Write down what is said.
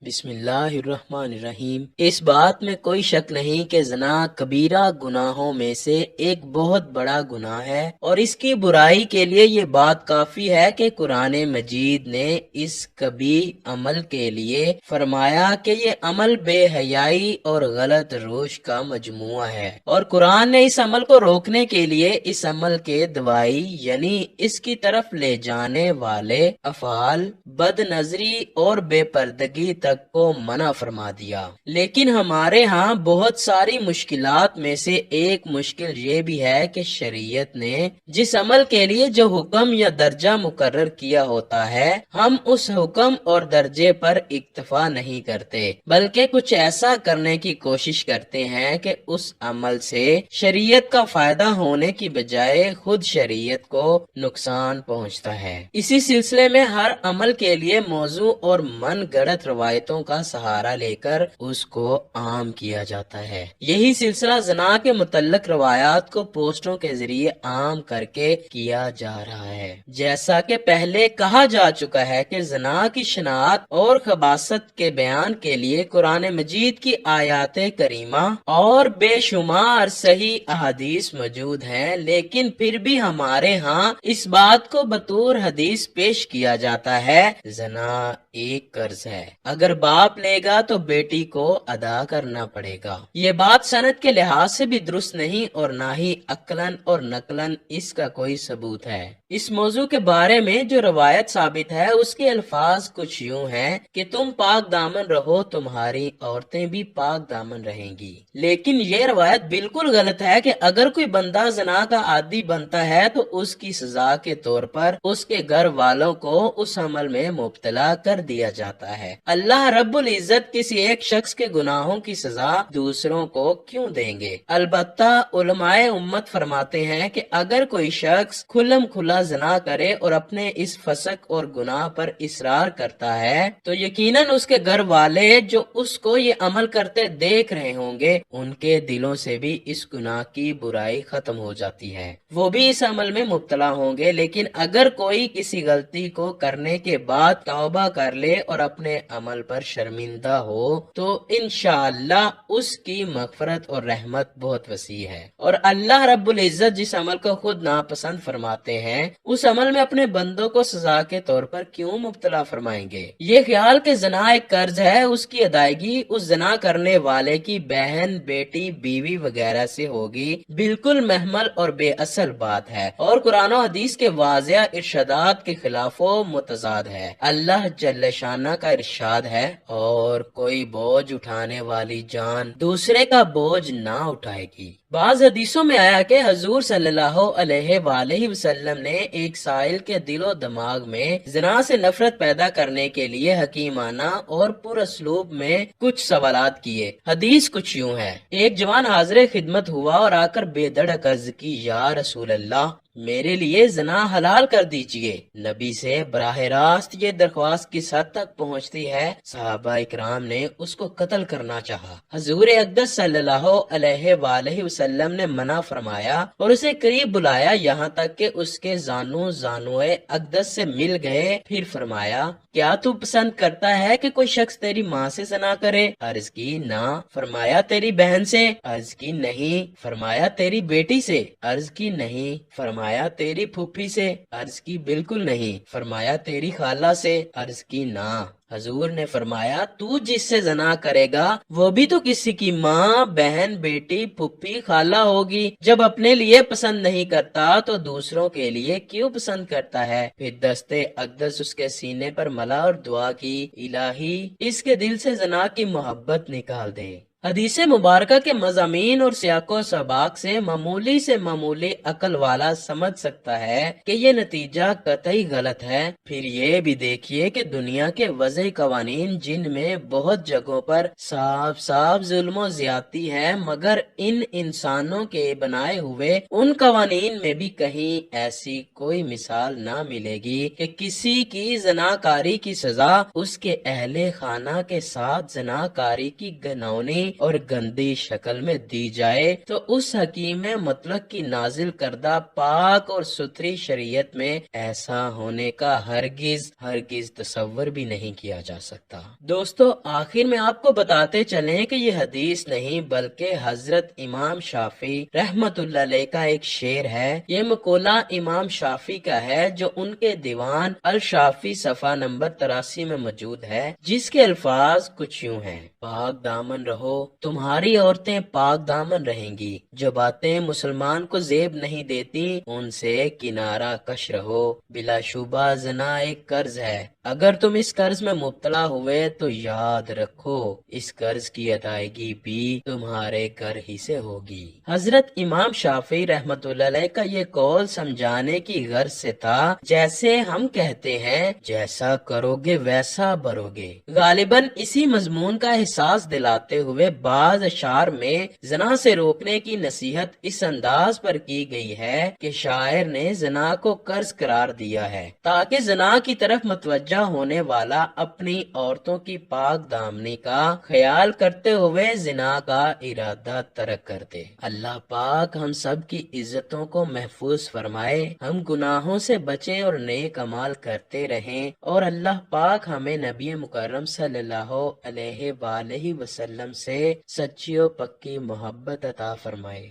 بسم اللہ الرحمن الرحیم۔ اس بات میں کوئی شک نہیں کہ زنا کبیرہ گناہوں میں سے ایک بہت بڑا گناہ ہے، اور اس کی برائی کے لیے یہ بات کافی ہے کہ قرآن مجید نے اس کبھی عمل کے لیے فرمایا کہ یہ عمل بے حیائی اور غلط روش کا مجموعہ ہے، اور قرآن نے اس عمل کو روکنے کے لیے اس عمل کے دوائی یعنی اس کی طرف لے جانے والے افعال، بد نظری اور بے پردگی تک کو منع فرما دیا۔ لیکن ہمارے ہاں بہت ساری مشکلات میں سے ایک مشکل یہ بھی ہے کہ شریعت نے جس عمل کے لیے جو حکم یا درجہ مقرر کیا ہوتا ہے، ہم اس حکم اور درجے پر اکتفا نہیں کرتے، بلکہ کچھ ایسا کرنے کی کوشش کرتے ہیں کہ اس عمل سے شریعت کا فائدہ ہونے کی بجائے خود شریعت کو نقصان پہنچتا ہے۔ اسی سلسلے میں ہر عمل کے لیے موضوع اور من گڑت روایتوں کا سہارا لے کر اس کو عام کیا جاتا ہے۔ یہی سلسلہ زنا کے متعلق روایات کو پوسٹوں کے ذریعے عام کر کے کیا جا رہا ہے۔ جیسا کہ پہلے کہا جا چکا ہے کہ زنا کی شناخت اور خباثت کے بیان کے لیے قرآن مجید کی آیات کریمہ اور بے شمار صحیح احادیث موجود ہیں، لیکن پھر بھی ہمارے ہاں اس بات کو بطور حدیث پیش کیا جاتا ہے زنا ایک قرض ہے، اگر باپ لے گا تو بیٹی کو ادا کرنا پڑے گا۔ یہ بات سند کے لحاظ سے بھی درست نہیں اور نہ ہی عقلاً اور نقلاً اس کا کوئی ثبوت ہے۔ اس موضوع کے بارے میں جو روایت ثابت ہے اس کے الفاظ کچھ یوں ہیں کہ تم پاک دامن رہو، تمہاری عورتیں بھی پاک دامن رہیں گی۔ لیکن یہ روایت بالکل غلط ہے کہ اگر کوئی بندہ زنا کا عادی بنتا ہے تو اس کی سزا کے طور پر اس کے گھر والوں کو اس عمل میں مبتلا کر دیا جاتا ہے۔ اللہ رب العزت کسی ایک شخص کے گناہوں کی سزا دوسروں کو کیوں دیں گے؟ البتہ علماء امت فرماتے ہیں کہ اگر کوئی شخص کھلم کھلا زنا کرے اور اپنے اس فسق اور گناہ پر اصرار کرتا ہے تو یقیناً اس کے گھر والے جو اس کو یہ عمل کرتے دیکھ رہے ہوں گے، ان کے دلوں سے بھی اس گناہ کی برائی ختم ہو جاتی ہے، وہ بھی اس عمل میں مبتلا ہوں گے۔ لیکن اگر کوئی کسی غلطی کو کرنے کے بعد توبہ کر لے اور اپنے عمل پر شرمندہ ہو تو انشاءاللہ اس کی مغفرت اور رحمت بہت وسیع ہے، اور اللہ رب العزت جس عمل کو خود ناپسند فرماتے ہیں اس عمل میں اپنے بندوں کو سزا کے طور پر کیوں مبتلا فرمائیں گے؟ یہ خیال کہ زنا ایک قرض ہے، اس کی ادائیگی اس زنا کرنے والے کی بہن، بیٹی، بیوی وغیرہ سے ہوگی، بالکل محمل اور بے اصل بات ہے، اور قرآن و حدیث کے واضح ارشادات کے خلاف و متضاد ہے۔ اللہ جل شانہ کا ارشاد ہے، اور کوئی بوجھ اٹھانے والی جان دوسرے کا بوجھ نہ اٹھائے گی۔ بعض حدیثوں میں آیا کہ حضور صلی اللہ علیہ وآلہ وسلم نے ایک سائل کے دل و دماغ میں زنا سے نفرت پیدا کرنے کے لیے حکیمانہ اور پر اسلوب میں کچھ سوالات کیے۔ حدیث کچھ یوں ہے: ایک جوان حاضر خدمت ہوا اور آ کر بے دھڑک عرض کی، یا رسول اللہ، میرے لیے زنا حلال کر دیجئے۔ نبی سے براہ راست یہ درخواست کس حد تک پہنچتی ہے، صحابہ اکرام نے اس کو قتل کرنا چاہا۔ حضور اقدس صلی اللہ علیہ وآلہ وسلم نے منع فرمایا اور اسے قریب بلایا، یہاں تک کہ اس کے زانوئے اقدس سے مل گئے۔ پھر فرمایا، کیا تو پسند کرتا ہے کہ کوئی شخص تیری ماں سے زنا کرے؟ عرض کی، نہ۔ فرمایا، تیری بہن سے؟ عرض کی، نہیں۔ فرمایا، تیری بیٹی سے؟ عرض کی، نہیں۔ فرمایا، تیری پھوپھی سے؟ عرض کی، بالکل نہیں۔ فرمایا، تیری خالہ سے؟ عرض کی، نہ۔ حضور نے فرمایا، تو جس سے زنا کرے گا وہ بھی تو کسی کی ماں، بہن، بیٹی، پھوپھی، خالہ ہوگی۔ جب اپنے لیے پسند نہیں کرتا تو دوسروں کے لیے کیوں پسند کرتا ہے؟ پھر دستے اقدس اس کے سینے پر ملا اور دعا کی، الہی اس کے دل سے زنا کی محبت نکال دے۔ حدیث مبارکہ کے مضامین اور سیاق و سباق سے معمولی عقل والا سمجھ سکتا ہے کہ یہ نتیجہ قطعی غلط ہے۔ پھر یہ بھی دیکھیے کہ دنیا کے وضعی قوانین جن میں بہت جگہوں پر صاف ظلم و زیادتی ہے، مگر ان انسانوں کے بنائے ہوئے ان قوانین میں بھی کہیں ایسی کوئی مثال نہ ملے گی کہ کسی کی زناکاری کی سزا اس کے اہل خانہ کے ساتھ زناکاری کی گھناؤنی اور گندی شکل میں دی جائے تو اس حکیم مطلق کی نازل کردہ پاک اور ستھری شریعت میں ایسا ہونے کا ہرگز تصور بھی نہیں کیا جا سکتا۔ دوستو، آخر میں آپ کو بتاتے چلیں کہ یہ حدیث نہیں بلکہ حضرت امام شافعی رحمت اللہ علیہ کا ایک شعر ہے۔ یہ مقولہ امام شافعی کا ہے جو ان کے دیوان الشافعی صفحہ نمبر 83 میں موجود ہے، جس کے الفاظ کچھ یوں ہیں: پاک دامن رہو، تمہاری عورتیں پاک دامن رہیں گی، جو باتیں مسلمان کو زیب نہیں دیتی ان سے کنارہ کش رہو، بلا شبہ زنا ایک قرض ہے، اگر تم اس قرض میں مبتلا ہوئے تو یاد رکھو اس قرض کی ادائیگی بھی تمہارے گھر ہی سے ہوگی۔ حضرت امام شافعی رحمت اللہ علیہ کا یہ قول سمجھانے کی غرض سے تھا، جیسے ہم کہتے ہیں جیسا کرو گے ویسا بھرو گے۔ غالباً اسی مضمون کا احساس دلاتے ہوئے بعض اشعار میں زنا سے روکنے کی نصیحت اس انداز پر کی گئی ہے کہ شاعر نے زنا کو قرض قرار دیا ہے تاکہ زنا کی طرف متوجہ ہونے والا اپنی عورتوں کی پاک دامنی کا خیال کرتے ہوئے زنا کا ارادہ ترک کر دے۔ اللہ پاک ہم سب کی عزتوں کو محفوظ فرمائے، ہم گناہوں سے بچیں اور نیک اعمال کرتے رہیں، اور اللہ پاک ہمیں نبی مکرم صلی اللہ علیہ وآلہ وسلم سے سچی و پکی محبت عطا فرمائے۔